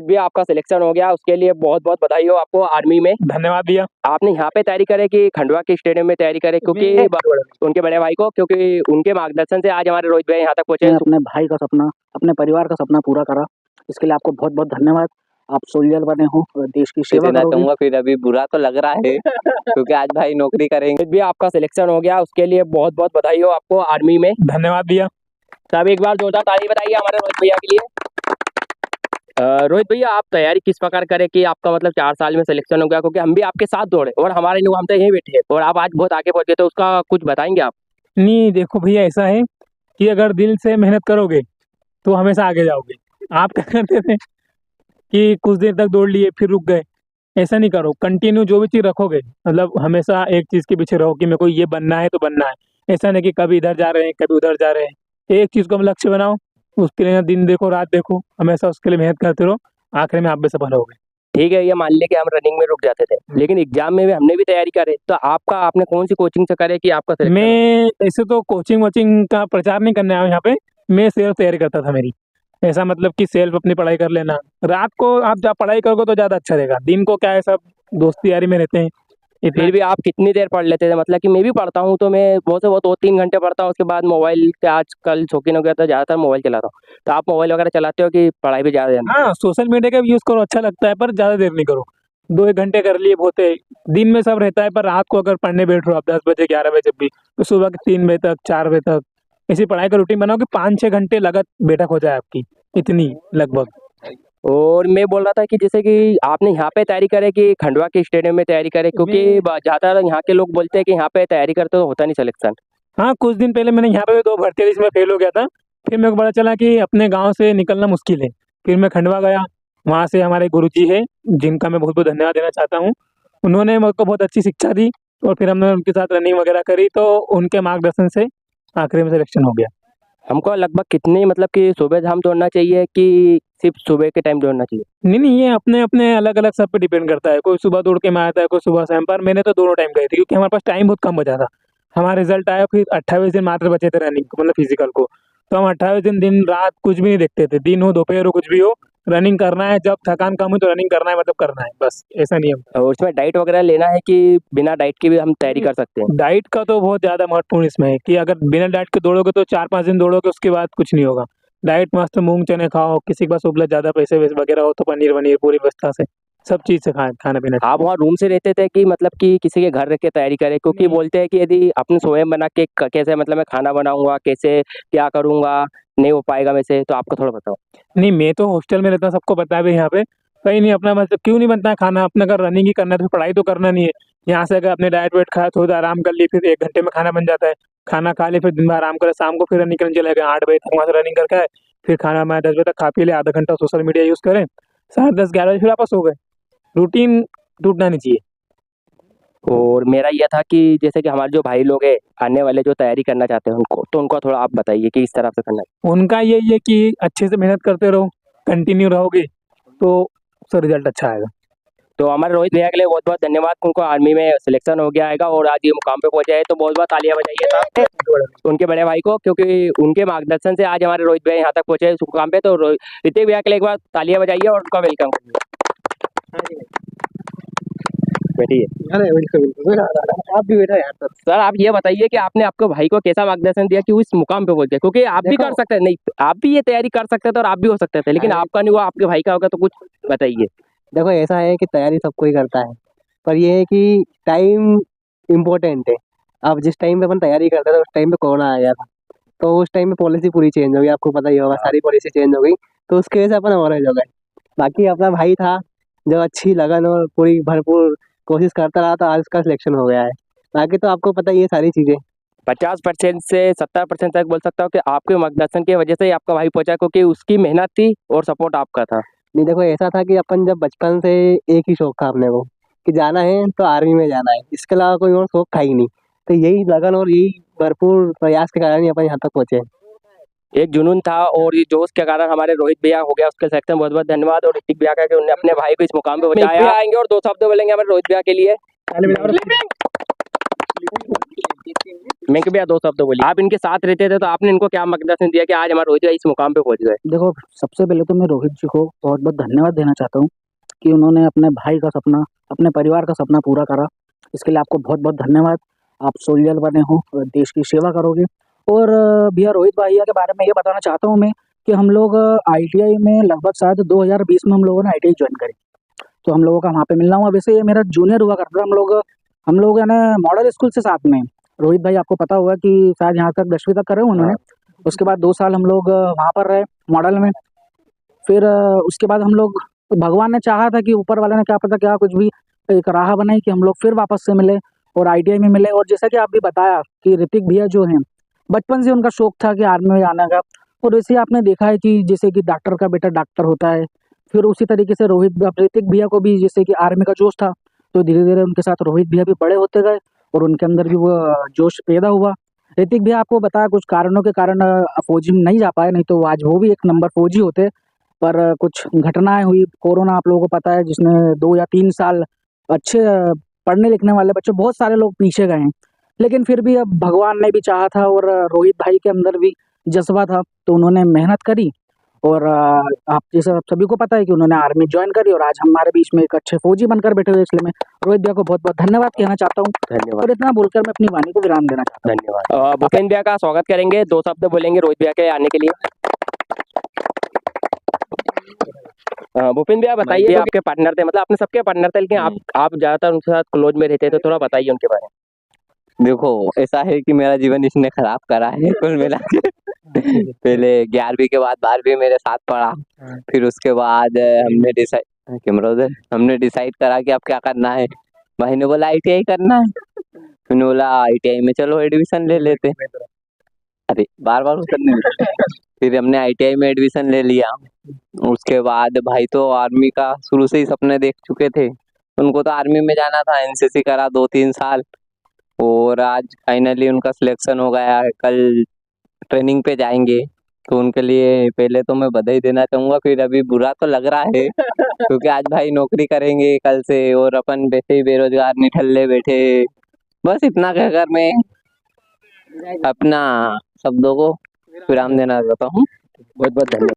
भी आपका सिलेक्शन हो गया, उसके लिए बहुत बहुत बधाई हो आपको आर्मी में। धन्यवाद भैया। आपने यहाँ पे तैयारी करे कि खंडवा के स्टेडियम में तैयारी करे, क्योंकि उनके बड़े भाई को, क्योंकि उनके मार्गदर्शन से आज हमारे रोहित भाई यहाँ तक पहुंचे। अपने भाई का सपना, अपने परिवार का सपना पूरा करा, इसके लिए आपको बहुत बहुत धन्यवाद। आप सोल्जर बने हो, देश की सेवा करोगे। फिर अभी बुरा तो लग रहा है क्योंकि आज भाई नौकरी करेंगे। फिर भी आपका सिलेक्शन हो गया, उसके लिए बहुत बहुत बधाई हो आपको आर्मी में। धन्यवाद भैया। सब एक बार जोरदार ताली बताइए हमारे रोहित भैया के लिए। रोहित भैया, आप तैयारी किस प्रकार करें कि आपका मतलब 4 साल में सिलेक्शन हो गया, क्योंकि हम भी आपके साथ दौड़े और हमारे लोग हम तो यहीं बैठे हैं और आप आज बहुत आगे पहुंच गए, तो उसका कुछ बताएंगे आप? नहीं देखो भैया, ऐसा है कि अगर दिल से मेहनत करोगे तो हमेशा आगे जाओगे। आप क्या करते थे कि कुछ देर तक दौड़ लिए फिर रुक गए, ऐसा नहीं करो। कंटिन्यू जो भी चीज़ रखोगे, मतलब हमेशा एक चीज़ के पीछे रहो कि मेरे को ये बनना है तो बनना है। ऐसा नहीं कि कभी इधर जा रहे हैं कभी उधर जा रहे हैं। एक चीज़ को हम लक्ष्य बनाओ, उसके लिए दिन देखो रात देखो, हमेशा उसके लिए मेहनत करते रहो, आखिर में आप भी सफल होगे। ठीक है, ये मान लिया कि हम रनिंग में रुक जाते थे, लेकिन एग्जाम में भी हमने भी तैयारी करे, तो आपने कौन सी कोचिंग से करे कि आपका selection हो? मैं ऐसे तो कोचिंग वोचिंग का प्रचार नहीं करने आया हूँ यहाँ पे। मैं सेल्फ तैयारी करता था मेरी। ऐसा मतलब कि सेल्फ अपनी पढ़ाई कर लेना। रात को आप जब पढ़ाई करोगे तो ज़्यादा अच्छा रहेगा। दिन को क्या है, सब दोस्ती यारी में रहते हैं। फिर भी आप कितनी देर पढ़ लेते थे? मतलब कि मैं भी पढ़ता हूँ, तो मैं बहुत से बहुत 2-3 घंटे पढ़ता हूँ, उसके बाद मोबाइल के आजकल शौकीन हो गया, तो ज़्यादातर मोबाइल चलाता हूँ। तो आप मोबाइल वगैरह चलाते हो कि पढ़ाई भी ज़्यादा? हाँ, सोशल मीडिया का भी यूज़ करो, अच्छा लगता है, पर ज़्यादा देर नहीं करो। 2-1 घंटे कर लिए बहुत है। दिन में सब रहता है, पर रात को अगर पढ़ने बैठ रहे हो आप 10 बजे 11 बजे जब भी, तो सुबह के 3 बजे तक 4 बजे तक ऐसी पढ़ाई का रूटीन बनाओ कि 5-6 घंटे लगत बैठक हो जाए आपकी, इतनी लगभग। और मैं बोल रहा था कि जैसे कि आपने यहाँ पे तैयारी करे कि खंडवा के स्टेडियम में तैयारी करे, क्योंकि ज़्यादातर यहाँ के लोग बोलते हैं कि यहाँ पे तैयारी करते तो होता नहीं सिलेक्शन। हाँ, कुछ दिन पहले मैंने यहाँ पे 2 भर्ती थी, इसमें फेल हो गया था। फिर मेरे को पता चला कि अपने गांव से निकलना मुश्किल है। फिर मैं खंडवा गया, वहाँ से हमारे गुरुजी हैं, जिनका मैं बहुत बहुत धन्यवाद देना चाहता हूँ। उन्होंने मेरे को बहुत अच्छी शिक्षा दी और फिर हमने उनके साथ रनिंग वगैरह करी, तो उनके मार्गदर्शन से आखिरी में सिलेक्शन हो गया। हमको लगभग कितनी, मतलब कि सुबह शाम दौड़ना चाहिए कि सिर्फ सुबह के टाइम दौड़ना चाहिए? नहीं, ये अपने अपने अलग अलग सब पे डिपेंड करता है। कोई सुबह दौड़ के में आता है, कोई सुबह शाम। पर मैंने तो दोनों टाइम गई थी, क्योंकि हमारे पास टाइम बहुत कम बचा था। हमारा रिजल्ट आया फिर 28 दिन मात्र बचे थे रनिंग को, मतलब फिजिकल को। तो हम 28 दिन रात कुछ भी नहीं देखते थे, दिन हो दोपहर हो कुछ भी हो, रनिंग करना है। जब थकान कम हो तो रनिंग करना है, मतलब करना है, बस ऐसा नियम। और उसमें डाइट वगैरह लेना है कि बिना डाइट के भी हम तैयारी कर सकते हैं? डाइट का तो बहुत ज़्यादा महत्वपूर्ण इसमें है कि अगर बिना डाइट के दौड़ोगे तो 4-5 दिन दौड़ोगे, उसके बाद कुछ नहीं होगा। डाइट मस्त मूंग चने खाओ, किसी के पास उपलब्ध ज़्यादा पैसे वैसे वगैरह हो तो पनीर वनीर पूरी व्यवस्था से सब चीज़ से खाना पीना। आप वहाँ रूम से रहते थे कि मतलब कि किसी के घर रह के तैयारी करें? क्योंकि बोलते हैं कि यदि अपने स्वयं बना के कैसे, मतलब मैं खाना बनाऊंगा कैसे, क्या करूंगा, नहीं हो पाएगा मेरे से, तो आपको थोड़ा बताओ। नहीं, मैं तो हॉस्टल में रहता, सबको पता है भाई यहाँ पे। कहीं नहीं अपना, मतलब क्यों नहीं बनता है खाना अपना? अगर रनिंग ही करना है तो पढ़ाई तो करना नहीं है। यहाँ से अगर अपने डाइट वेट खाया, थोड़ा आराम कर ली, फिर 1 घंटे में खाना बन जाता है। खाना खा ले, फिर दिन भर आराम करे, शाम को फिर रनिंग करने चले गए 8 बजे तक, वहाँ से रनिंग करके आए, फिर खाना बनाया 10 बजे तक, खा पी ले, आधा घंटा सोशल मीडिया यूज़ करें, 10:30-11 बजे फिर वापस हो गए। रूटीन टूटना नहीं चाहिए। और मेरा यह था कि जैसे कि हमारे जो भाई लोग हैं आने वाले, जो तैयारी करना चाहते हैं उनको, तो उनको थोड़ा आप बताइए कि इस तरह से करना है। उनका यही है कि अच्छे से मेहनत करते रहो, कंटिन्यू रहोगे तो उसका रिजल्ट अच्छा आएगा। तो हमारे रोहित भैया के लिए बहुत बहुत धन्यवाद, उनको आर्मी में सिलेक्शन हो गया आएगा और आज ये मुकाम पे पहुंचे हैं, तो बहुत बहुत तालियां बजाइए साहब उनके बड़े भाई को, क्योंकि उनके मार्गदर्शन से आज हमारे रोहित भैया यहाँ तक पहुंचे इस मुकाम पे। तो ऋतिक भैया के लिए एक बार तालियां बजाइए और उनका वेलकम करिए। बैठिए। आप भी बैठा यार। सर, आप ये बताइए कि आपने आपके भाई को कैसा मार्गदर्शन दिया कि वो इस मुकाम पे पहुंच गए? क्योंकि आप भी कर सकते हैं, नहीं आप भी ये तैयारी कर सकते थे और आप भी हो सकते थे, लेकिन आपका नहीं हुआ, आपके भाई का होगा, तो कुछ बताइए। देखो, ऐसा है कि तैयारी सब कोई करता है, पर ये है कि टाइम इम्पोर्टेंट है। अब जिस टाइम पे अपन तैयारी करते थे उस टाइम पे कोरोना आ गया था, तो उस टाइम में पॉलिसी पूरी चेंज हो गई, आपको पता ही होगा, सारी पॉलिसी चेंज हो गई, तो उसकी वजह से अपन ओवरेज हो गए। बाकी अपना भाई था जो अच्छी लगन और पूरी भरपूर कोशिश करता रहा, तो आज उसका सिलेक्शन हो गया है। बाकी तो आपको पता ही है सारी चीज़ें। 50% से 70% तक बोल सकता हूँ कि आपके मार्गदर्शन की वजह से ही आपका भाई पहुंचा, क्योंकि उसकी मेहनत थी और सपोर्ट आपका था। नहीं देखो, ऐसा था कि अपन जब बचपन से एक ही शौक था अपने को कि जाना है तो आर्मी में जाना है, इसके अलावा कोई और शौक था ही नहीं। तो यही लगन और यही भरपूर प्रयास के कारण ही अपन यहाँ तक पहुँचे। एक जुनून था और ये जोश के कारण हमारे रोहित भैया हो गया उसके सिलेक्शन। बहुत बहुत धन्यवाद। और ऋतिक भैया का कि उन्होंने अपने भाई को इस मुकाम पे पहुंचाया। आएंगे और 2 शब्द बोलेंगे हमारे रोहित भैया के लिए। मैं भैया दो शब्द बोलिए। आप इनके साथ रहते थे तो आपने इनको क्या मार्गदर्शन दिया कि आज हमारे रोहित भाई इस मुकाम पे पहुंच गए? देखो, सबसे पहले तो मैं रोहित जी को बहुत बहुत धन्यवाद देना चाहता हूँ कि उन्होंने अपने भाई का सपना, अपने परिवार का सपना पूरा करा। इसके लिए आपको बहुत बहुत धन्यवाद। आप सोल्जर बने हो और देश की सेवा करोगे। और भैया रोहित भैया के बारे में ये बताना चाहता हूँ मैं कि हम लोग ITI में लगभग शायद 2020 में हम लोगों ने ITI ज्वाइन करी, तो हम लोगों का वहाँ पे मिलना हुआ। वैसे ये मेरा जूनियर हुआ करता था। हम लोग है ना मॉडल स्कूल से साथ में। रोहित भाई आपको पता होगा कि शायद यहाँ तक 10वीं तक करे उन्होंने। उसके बाद 2 साल हम लोग वहाँ पर रहे मॉडल में। फिर उसके बाद हम लोग, भगवान ने चाहा था कि ऊपर वाले ने क्या पता क्या कुछ भी एक राह बनाई कि हम लोग फिर वापस से मिले और ITI में मिले। और जैसा कि आप भी बताया कि ऋतिक भैया जो हैं, बचपन से उनका शौक था कि आर्मी में आने का। और वैसे ही आपने देखा है कि जैसे कि डॉक्टर का बेटा डॉक्टर होता है, फिर उसी तरीके से ऋतिक भैया को भी जैसे कि आर्मी का जोश था, तो धीरे धीरे उनके साथ रोहित भैया भी बड़े होते गए और उनके अंदर भी वो जोश पैदा हुआ। ऋतिक भैया आपको बताया कुछ कारणों के कारण फौजी में नहीं जा पाए, नहीं तो आज वो भी एक नंबर फौजी होते। पर कुछ घटनाएं हुई, कोरोना आप लोगों को पता है, जिसने 2 या 3 साल अच्छे पढ़ने लिखने वाले बच्चे बहुत सारे लोग पीछे गए हैं। लेकिन फिर भी अब भगवान ने भी चाहा था और रोहित भाई के अंदर भी जज्बा था, तो उन्होंने मेहनत करी। और आप जैसे आप सभी को पता है कि उन्होंने आर्मी ज्वाइन करी और आज हमारे बीच में एक अच्छे फौजी बनकर बैठे हुए। इसलिए मैं रोहित भैया को बहुत बहुत धन्यवाद कहना चाहता हूँ। धन्यवाद। और इतना बोलकर मैं अपनी वाणी को विराम देना चाहता हूँ। धन्यवाद। भूपेंद्र भैया का स्वागत करेंगे, दो शब्द बोलेंगे रोहित भैया के आने के लिए। भूपेंद्र भैया बताइए, आपके पार्टनर थे, मतलब अपने सबके पार्टनर थे, लेकिन आप ज्यादातर उनके साथ क्लोज में रहते थे, थोड़ा बताइए उनके बारे में। देखो, ऐसा है कि मेरा जीवन इसने खराब करा है कुल मिला के। पहले 11वीं के बाद 12वीं मेरे साथ पढ़ा। फिर उसके बाद हमने डिसाइड करा कि अब क्या करना है। भाई ने बोला ITI करना है। मैंने बोला ITI में चलो एडमिशन ले लेते। अरे बार बार फिर हमने ITI में एडमिशन ले लिया। उसके बाद भाई तो आर्मी का शुरू से ही सपने देख चुके थे। उनको तो आर्मी में जाना था, NCC करा 2-3 साल और आज फाइनली उनका सिलेक्शन हो गया है। कल ट्रेनिंग पे जाएंगे, तो उनके लिए पहले तो मैं बधाई देना चाहूंगा। फिर अभी बुरा तो लग रहा है क्योंकि आज भाई नौकरी करेंगे कल से और अपन वैसे ही बेरोजगार निठल्ले बैठे। बस इतना कहकर मैं अपना शब्दों को विराम देना चाहता हूँ। बहुत बहुत धन्यवाद।